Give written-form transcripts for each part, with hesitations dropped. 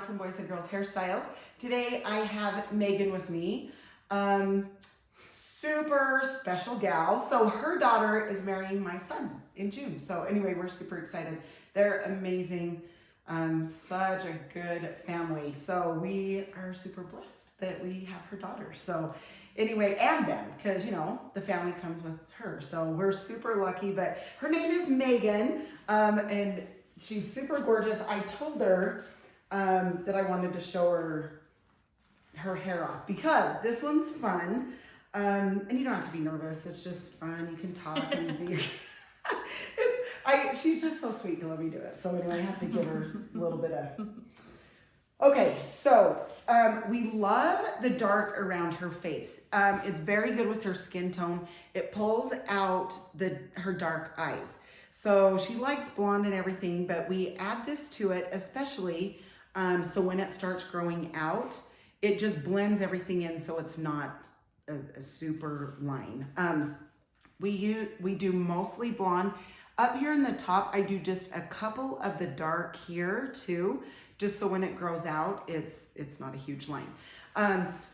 from Boys and Girls Hairstyles. Today I have Megan with me. Super special gal. So her daughter is marrying my son in June. So anyway, we're super excited. They're amazing. Such a good family. So we are super blessed that we have her daughter. So anyway, and them, because you know, the family comes with her. So we're super lucky, but her name is Megan, and she's super gorgeous. I told her that I wanted to show her hair off because this one's fun. And you don't have to be nervous. It's just fun. You can talk and be. She's just so sweet to let me do it. So anyway, I have to give her a little bit of. Okay, so we love the dark around her face. It's very good with her skin tone. It pulls out her dark eyes. So she likes blonde and everything, but we add this to it, especially so when it starts growing out, it just blends everything in so it's not a super line. We do mostly blonde. Up here in the top, I do just a couple of the dark here too, just so when it grows out, it's not a huge line.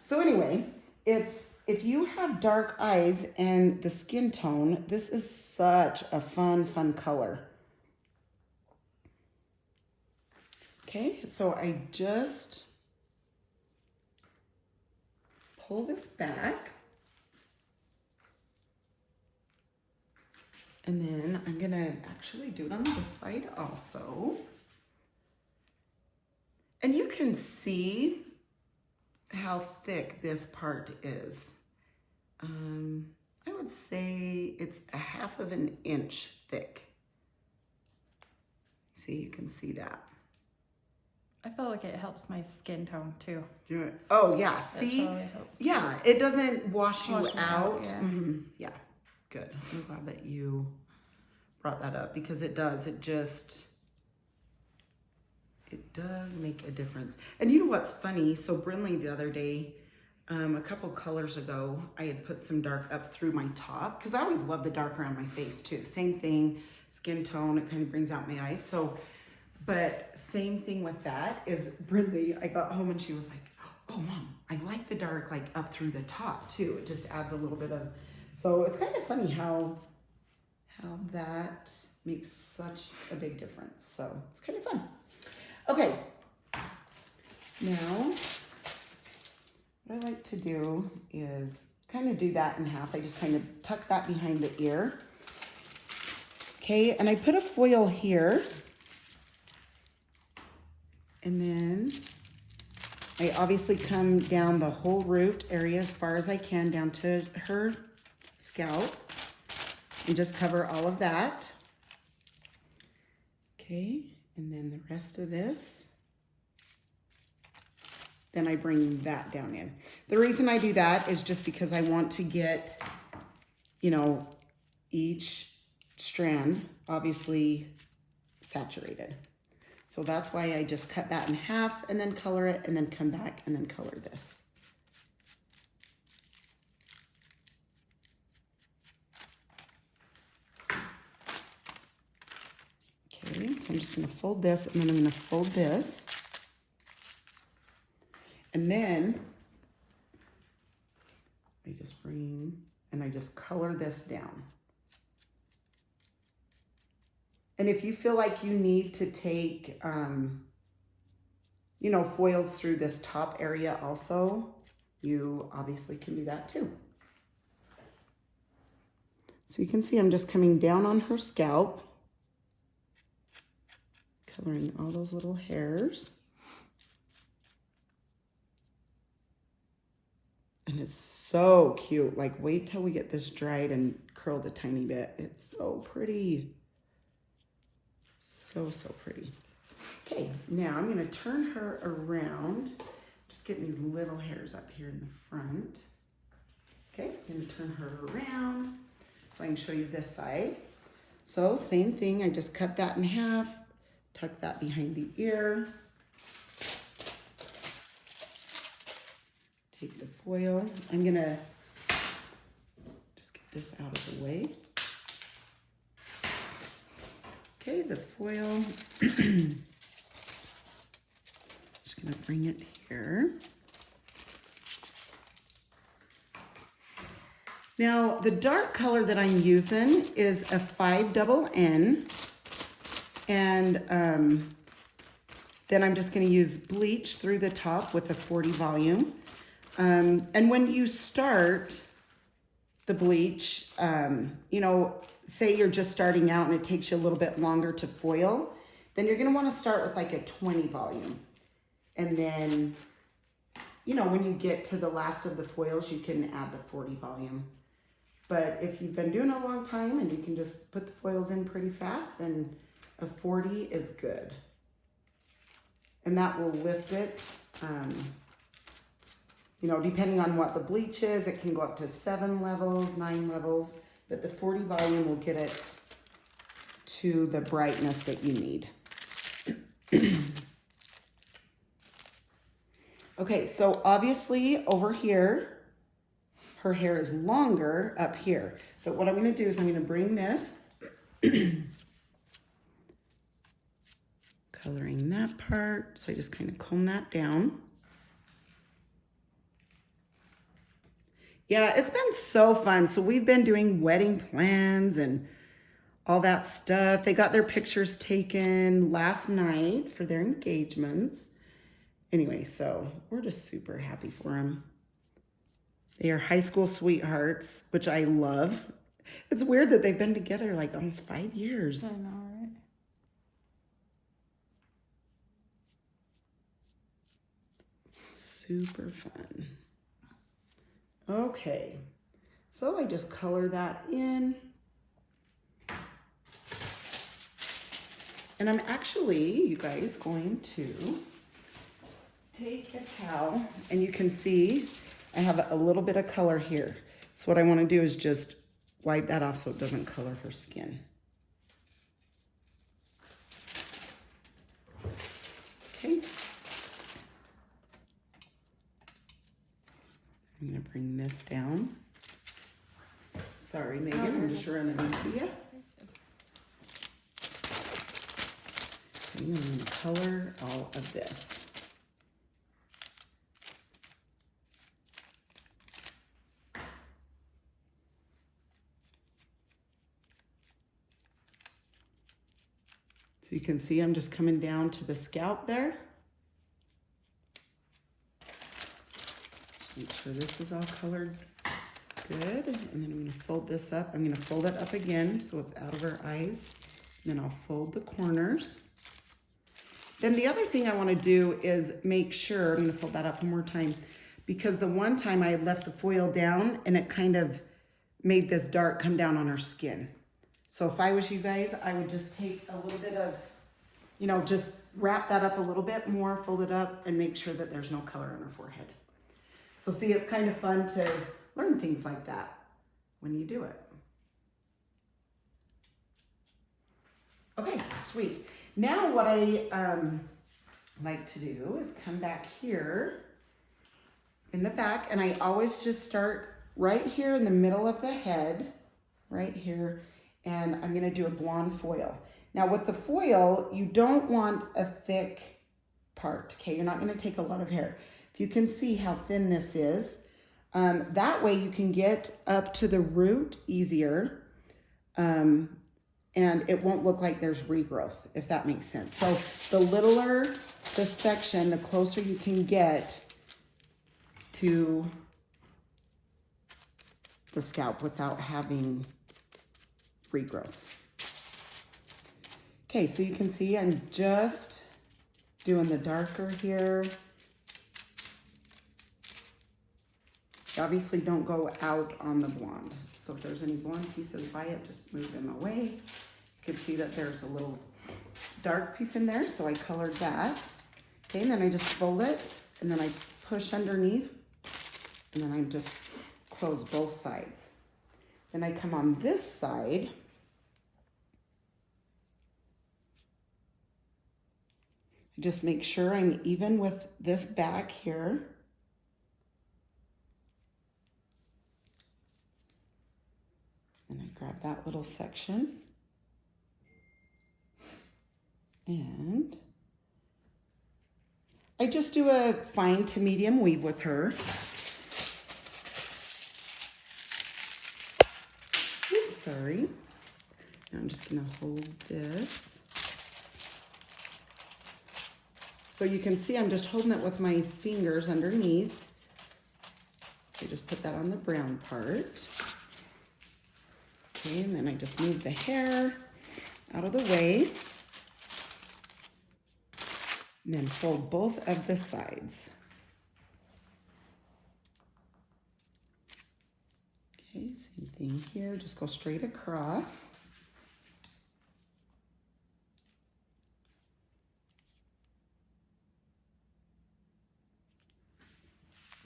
So anyway, if you have dark eyes and the skin tone, this is such a fun color. Okay, so I just pull this back. And then I'm gonna actually do it on this side also. And you can see how thick this part is. I would say it's a half of an inch thick. See, you can see that. I feel like it helps my skin tone too. Oh yeah, see? It totally helps. Yeah, it doesn't wash you out. Yeah. Mm-hmm. Yeah, good. I'm glad that you brought that up because it does. It does make a difference. And you know what's funny? So Brinley the other day, a couple colors ago, I had put some dark up through my top because I always love the dark around my face too. Same thing, skin tone, it kind of brings out my eyes. So, but same thing with that is Brinley, I got home and she was like, oh mom, I like the dark like up through the top too. It just adds a little bit of, so it's kind of funny how that makes such a big difference. So it's kind of fun. Okay, now what I like to do is kind of do that in half. I just kind of tuck that behind the ear. Okay, and I put a foil here. And then I obviously come down the whole root area as far as I can down to her scalp and just cover all of that. Okay, and then the rest of this. Then I bring that down in. The reason I do that is just because I want to get, you know, each strand obviously saturated. So that's why I just cut that in half and then color it and then come back and then color this. Okay, so I'm just gonna fold this and then I'm gonna fold this. And then I just bring and I just color this down. And if you feel like you need to take, you know, foils through this top area also, you obviously can do that too. So you can see I'm just coming down on her scalp, coloring all those little hairs. And it's so cute. Like, wait till we get this dried and curled a tiny bit. It's so pretty. So pretty. Okay, now I'm gonna turn her around. Just getting these little hairs up here in the front. Okay, I'm gonna turn her around so I can show you this side. So same thing, I just cut that in half, tuck that behind the ear. Take the foil. I'm gonna just get this out of the way. Okay, the foil. Just gonna bring it here. Now, the dark color that I'm using is a 5NN, and then I'm just gonna use bleach through the top with a 40 volume. And when you start the bleach, you know, say you're just starting out and it takes you a little bit longer to foil, then you're gonna wanna start with like a 20 volume. And then, you know, when you get to the last of the foils, you can add the 40 volume. But if you've been doing it a long time and you can just put the foils in pretty fast, then a 40 is good. And that will lift it, you know, depending on what the bleach is, it can go up to 7 levels, 9 levels, but the 40 volume will get it to the brightness that you need. Okay, so obviously over here, her hair is longer up here. But what I'm gonna do is I'm gonna bring this, coloring that part. So I just kind of comb that down. Yeah, it's been so fun. So we've been doing wedding plans and all that stuff. They got their pictures taken last night for their engagements. Anyway, so we're just super happy for them. They are high school sweethearts, which I love. It's weird that they've been together like almost 5 years. I know, right? Super fun. Okay, so I just color that in. And I'm actually, you guys, going to take a towel, and you can see I have a little bit of color here. So what I want to do is just wipe that off so it doesn't color her skin. Okay. I'm going to bring this down. Sorry, Megan, I'm just running into you. I'm going to color all of this. So you can see I'm just coming down to the scalp there. Just make sure this is all colored good. And then I'm going to fold this up. I'm going to fold it up again so it's out of her eyes. And then I'll fold the corners. Then the other thing I want to do is make sure, I'm going to fold that up one more time, because the one time I left the foil down and it kind of made this dark come down on her skin. So if I was you guys, I would just take a little bit of, you know, just wrap that up a little bit more, fold it up, and make sure that there's no color on her forehead. So see, it's kind of fun to learn things like that when you do it. Okay, sweet. Now what I like to do is come back here in the back, and I always just start right here in the middle of the head, right here, and I'm gonna do a blonde foil. Now with the foil, you don't want a thick part, okay? You're not gonna take a lot of hair. If you can see how thin this is, that way you can get up to the root easier, and it won't look like there's regrowth, if that makes sense. So the littler the section, the closer you can get to the scalp without having regrowth. Okay, so you can see I'm just doing the darker here. Obviously don't go out on the blonde. So if there's any blonde pieces by it, just move them away. You can see that there's a little dark piece in there, so I colored that. Okay, and then I just fold it, and then I push underneath, and then I just close both sides. Then I come on this side, just make sure I'm even with this back here. And I grab that little section and I just do a fine to medium weave with her. Oops, sorry. Now I'm just gonna hold this. So you can see I'm just holding it with my fingers underneath. I just put that on the brown part. Okay, and then I just move the hair out of the way. And then fold both of the sides. Okay, same thing here, just go straight across.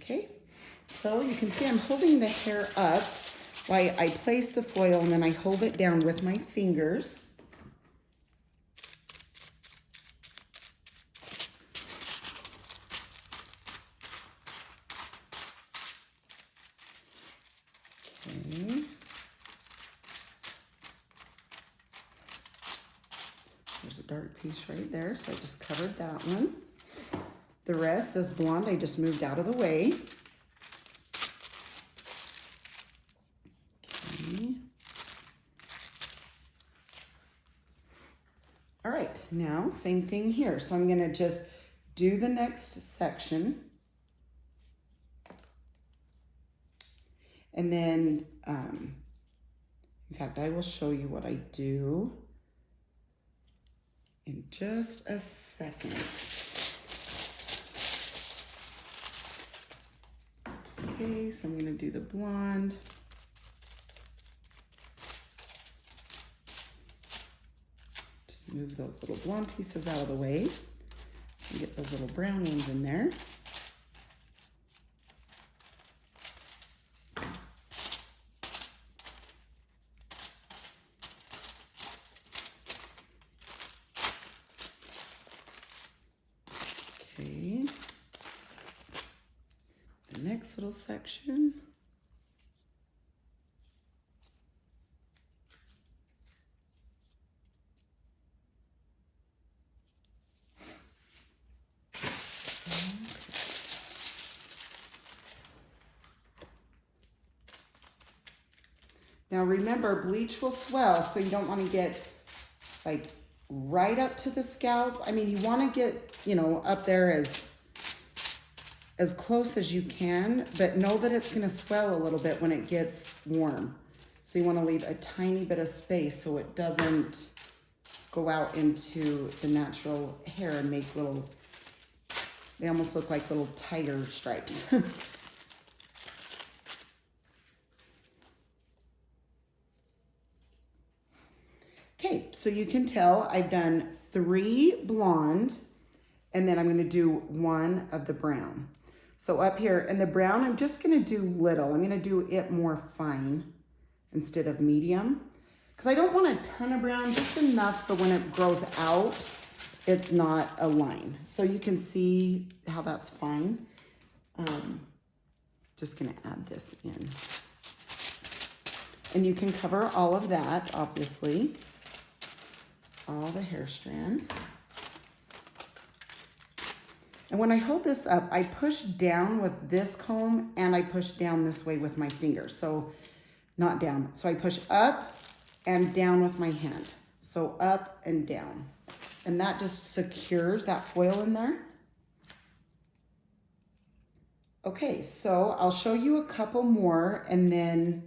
Okay, so you can see I'm holding the hair up while I place the foil, and then I hold it down with my fingers. Okay. There's a dark piece right there, so I just covered that one. The rest, this blonde, I just moved out of the way. Okay. All right, now same thing here. So I'm gonna just do the next section. And then, in fact, I will show you what I do in just a second. Okay, so I'm gonna do the blonde. Just move those little blonde pieces out of the way so you get those little brown ones in there. Okay, the next little section. Now remember, bleach will swell, so you don't want to get like right up to the scalp. I mean, you want to get, you know, up there as close as you can, but know that it's going to swell a little bit when it gets warm. So you want to leave a tiny bit of space so it doesn't go out into the natural hair and make little, they almost look like little tiger stripes. Okay, so you can tell I've done 3 blonde, and then I'm going to do 1 of the brown. So up here in the brown, I'm just going to do little. I'm going to do it more fine instead of medium, because I don't want a ton of brown, just enough so when it grows out, it's not a line. So you can see how that's fine. Just going to add this in. And you can cover all of that, obviously. All the hair strand. And when I hold this up, I push down with this comb and I push down this way with my fingers. So not down. So I push up and down with my hand. So up and down. And that just secures that foil in there. Okay, so I'll show you a couple more and then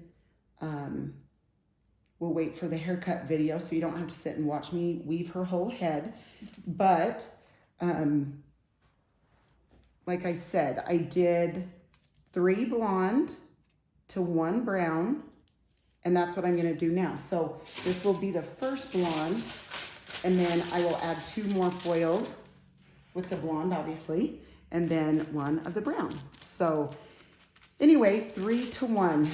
we'll wait for the haircut video so you don't have to sit and watch me weave her whole head. But like I said, I did 3 blonde to 1 brown, and that's what I'm gonna do now. So this will be the first blonde, and then I will add 2 more foils with the blonde, obviously, and then 1 of the brown. So anyway, 3 to 1.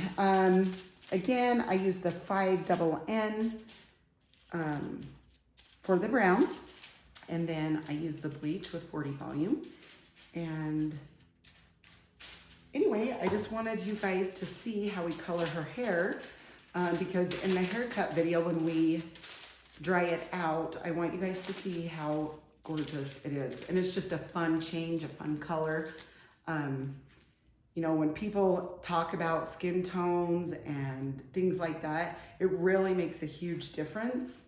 Again, I use the 5 double N for the brown, and then I use the bleach with 40 volume. And anyway, I just wanted you guys to see how we color her hair, because in the haircut video, when we dry it out, I want you guys to see how gorgeous it is. And it's just a fun change, a fun color. You know, when people talk about skin tones and things like that, it really makes a huge difference.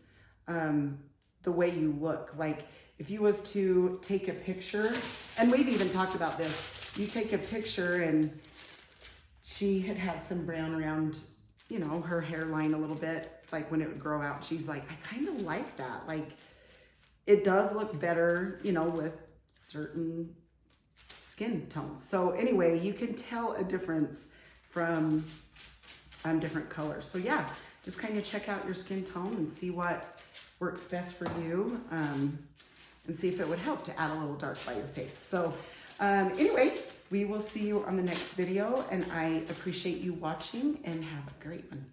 The way you look. Like if you was to take a picture, and we've even talked about this, you take a picture and she had some brown around, you know, her hairline a little bit, like when it would grow out. She's like, I kind of like that. Like it does look better, you know, with certain skin tones. So anyway, you can tell a difference from different colors. So yeah, just kind of check out your skin tone and see what works best for you, and see if it would help to add a little dark by your face. So anyway, we will see you on the next video, and I appreciate you watching, and have a great one.